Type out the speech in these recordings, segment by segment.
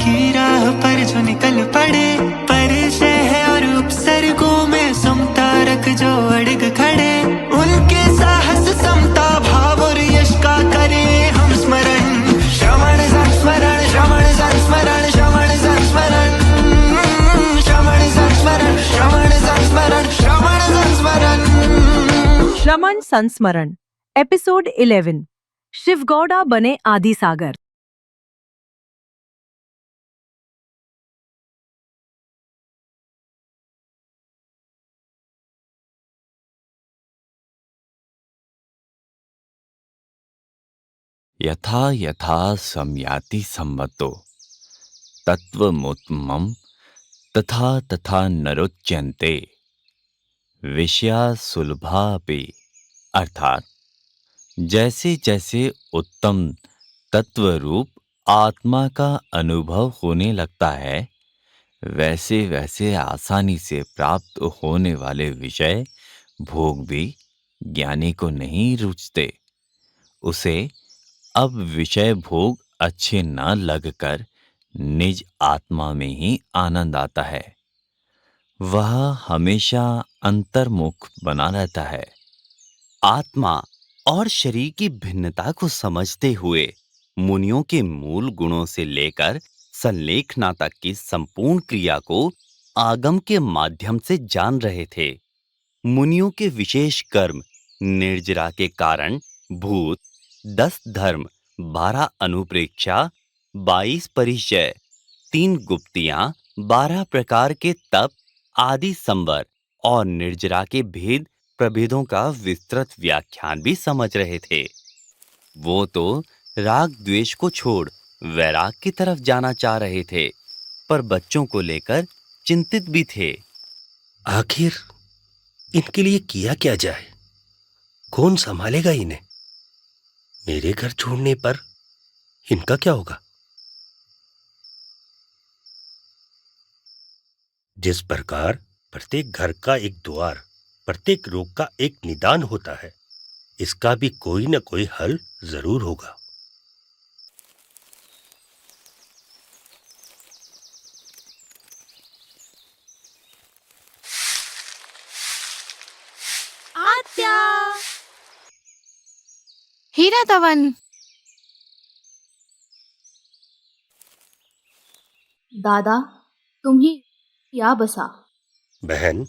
की राह पर जो निकल पड़े, परिचय है और उपसर्गों में समता रख जो अड़ग खड़े, उनके साहस समता भाव और यश का करें हम स्मरण। श्रवण संस्मरण, श्रवण संस्मरण, श्रवण संस्मरण, श्रवण संस्मरण, श्रवण संस्मरण, श्रवण संस्मरण। श्रमण संस्मरण एपिसोड 11 शिवगौड़ा बने आदि सागर। यथा यथा सम्याति सम्मतो तत्वमुत्तमं तथा तथा नरोच्यन्ते विषया सुलभापि। अर्थात जैसे जैसे उत्तम तत्व रूप आत्मा का अनुभव होने लगता है, वैसे वैसे आसानी से प्राप्त होने वाले विषय भोग भी ज्ञानी को नहीं रुचते। उसे अब विषय भोग अच्छे न लगकर निज आत्मा में ही आनंद आता है। वह हमेशा अंतर्मुख बना रहता है। आत्मा और शरीर की भिन्नता को समझते हुए मुनियों के मूल गुणों से लेकर संलेखना तक की संपूर्ण क्रिया को आगम के माध्यम से जान रहे थे। मुनियों के विशेष कर्म निर्जरा के कारण भूत, 10 धर्म, 12 अनुप्रेक्षा, 22 परिचय, 3 गुप्तियां, 12 प्रकार के तप आदि संवर और निर्जरा के भेद प्रभेदों का विस्तृत व्याख्यान भी समझ रहे थे। वो तो राग द्वेष को छोड़ वैराग की तरफ जाना चाह रहे थे, पर बच्चों को लेकर चिंतित भी थे। आखिर इनके लिए किया क्या जाए? कौन संभालेगा इन्हें? मेरे घर छोड़ने पर इनका क्या होगा? जिस प्रकार प्रत्येक घर का एक द्वार, प्रत्येक रोग का एक निदान होता है, इसका भी कोई न कोई हल जरूर होगा। आत्या, हीरा तवन, दादा तुम ही या बसा। बहन,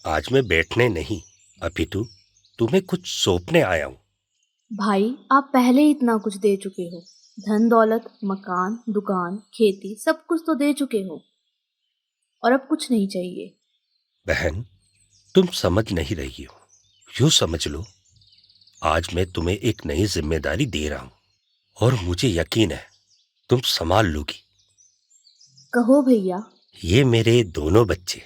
आज मैं बैठने नहीं, अपितु तुम्हें कुछ सौंपने आया हूं। भाई आप पहले ही इतना कुछ दे चुके हो, धन दौलत, मकान, दुकान, खेती, सब कुछ तो दे चुके हो, और अब कुछ नहीं चाहिए। बहन, तुम समझ नहीं रही हो। यूं समझ लो, आज मैं तुम्हें एक नई जिम्मेदारी दे रहा हूं और मुझे यकीन है तुम संभाल लोगी। कहो भैया। ये मेरे दोनों बच्चे,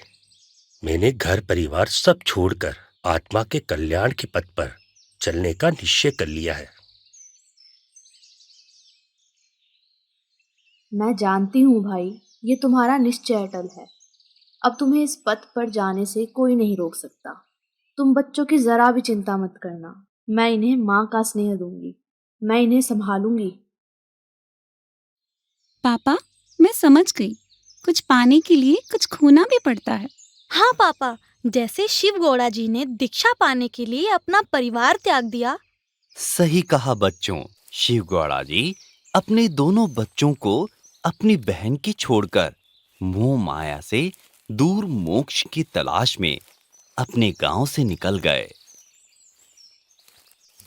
मैंने घर परिवार सब छोड़कर आत्मा के कल्याण के पथ पर चलने का निश्चय कर लिया है। मैं जानती हूँ भाई, ये तुम्हारा निश्चय अटल है। अब तुम्हें इस पथ पर जाने से कोई नहीं रोक सकता। तुम बच्चों की जरा भी चिंता मत करना, मैं इन्हें माँ का स्नेह दूंगी, मैं इन्हें संभालूंगी। पापा मैं समझ गई, कुछ पाने के लिए कुछ खोना भी पड़ता है। हाँ पापा, जैसे शिव गौड़ा जी ने दीक्षा पाने के लिए अपना परिवार त्याग दिया। सही कहा बच्चों। शिव गौड़ा जी अपने दोनों बच्चों को अपनी बहन की छोड़कर मोह माया से दूर मोक्ष की तलाश में अपने गांव से निकल गए।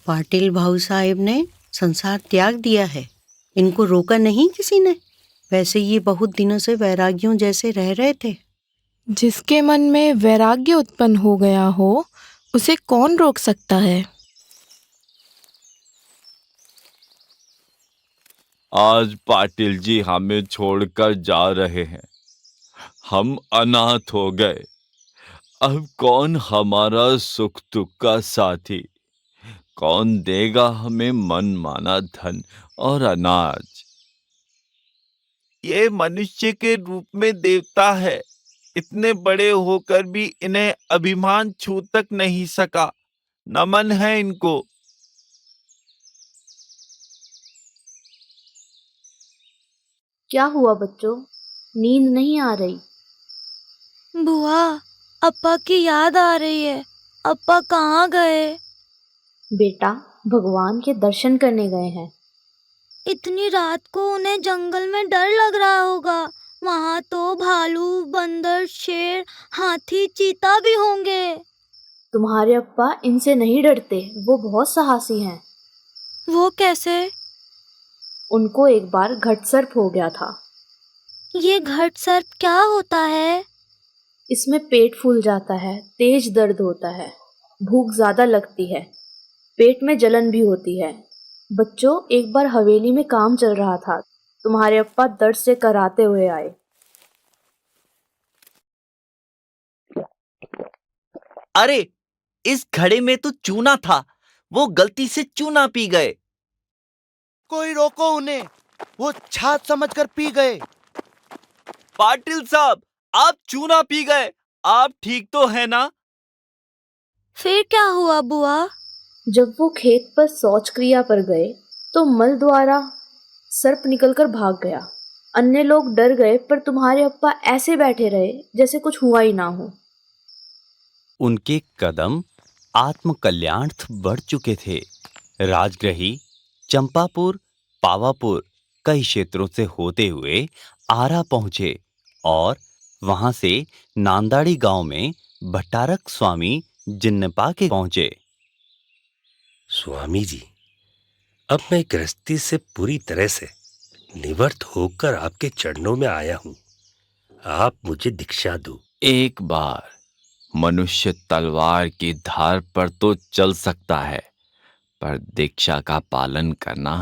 पाटिल भाऊ साहब ने संसार त्याग दिया है, इनको रोका नहीं किसी ने। वैसे ये बहुत दिनों से वैरागियों जैसे रह रहे थे। जिसके मन में वैराग्य उत्पन्न हो गया हो, उसे कौन रोक सकता है? आज पाटिल जी हमें छोड़कर जा रहे हैं। हम अनाथ हो गए। अब कौन हमारा सुख दुख का साथी? कौन देगा हमें मनमाना धन और अनाज? ये मनुष्य के रूप में देवता है, इतने बड़े होकर भी इन्हें अभिमान छू तक नहीं सका। नमन है इनको। क्या हुआ बच्चों, नींद नहीं आ रही? बुआ, अप्पा की याद आ रही है। अप्पा कहाँ गए? बेटा, भगवान के दर्शन करने गए हैं। इतनी रात को उन्हें जंगल में डर लग रहा होगा। वहाँ तो भालू, बंदर, शेर, हाथी, चीता भी होंगे। तुम्हारे अप्पा इनसे नहीं डरते, वो बहुत साहसी हैं। वो कैसे? उनको एक बार घटसर्प हो गया था। ये घटसर्प क्या होता है? इसमें पेट फूल जाता है, तेज दर्द होता है, भूख ज्यादा लगती है, पेट में जलन भी होती है। बच्चों, एक बार हवेली में काम चल रहा था, तुम्हारे अप्पा दर्द से कराते हुए आए। अरे, इस घड़े में तो चूना था, वो गलती से चूना पी गए। कोई रोको उन्हें, वो छाछ समझकर पी गए। पाटिल साहब, आप चूना पी गए, आप ठीक तो है ना? फिर क्या हुआ बुआ? जब वो खेत पर शौच क्रिया पर गए तो मल द्वारा सर्प निकलकर भाग गया। अन्य लोग डर गए, पर तुम्हारे अप्पा ऐसे बैठे रहे जैसे कुछ हुआ ही ना हो। उनके कदम आत्मकल्याणार्थ बढ़ चुके थे। राजगृही, चंपापुर, पावापुर कई क्षेत्रों से होते हुए आरा पहुंचे और वहां से नांदाड़ी गांव में भट्टारक स्वामी जिन्नपा के पहुंचे। स्वामी जी, अब मैं गृहस्थी से पूरी तरह से निवृत्त होकर आपके चरणों में आया हूं। आप मुझे दीक्षा दो। एक बार मनुष्य तलवार की धार पर तो चल सकता है, पर दीक्षा का पालन करना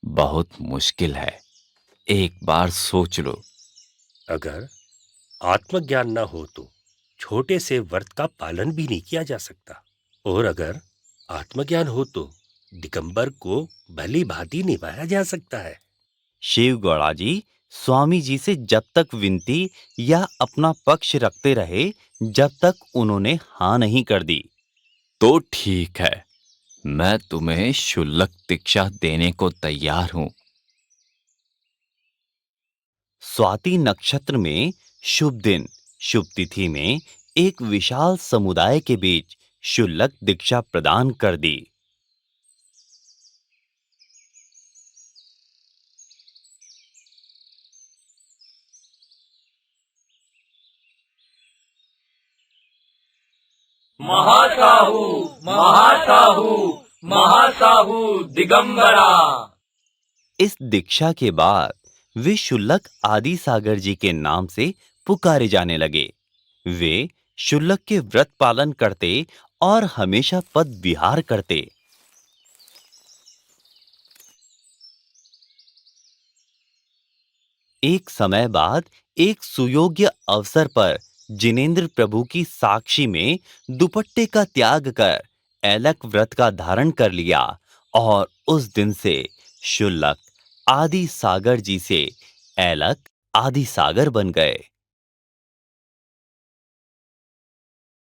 बहुत मुश्किल है। एक बार सोच लो। अगर आत्मज्ञान न हो तो छोटे से व्रत का पालन भी नहीं किया जा सकता, और अगर आत्मज्ञान हो तो दिगंबर को भली भांति निभाया जा सकता है। शिव गौड़ा जी स्वामी जी से जब तक विनती या अपना पक्ष रखते रहे, जब तक उन्होंने हाँ नहीं कर दी। तो ठीक है, मैं तुम्हें शुल्लक दीक्षा देने को तैयार हूं। स्वाति नक्षत्र में शुभ दिन, शुभ तिथि में एक विशाल समुदाय के बीच शुल्लक दीक्षा प्रदान कर दी। महासाहू, महासाहू, महासाहू दिगंबरा। इस दीक्षा के बाद वे शुल्लक आदि सागर जी के नाम से पुकारे जाने लगे। वे शुल्लक के व्रत पालन करते और हमेशा पद विहार करते। एक समय बाद एक सुयोग्य अवसर पर जिनेंद्र प्रभु की साक्षी में दुपट्टे का त्याग कर ऐलक व्रत का धारण कर लिया और उस दिन से शुल्लक आदि सागर जी से ऐलक आदि सागर बन गए।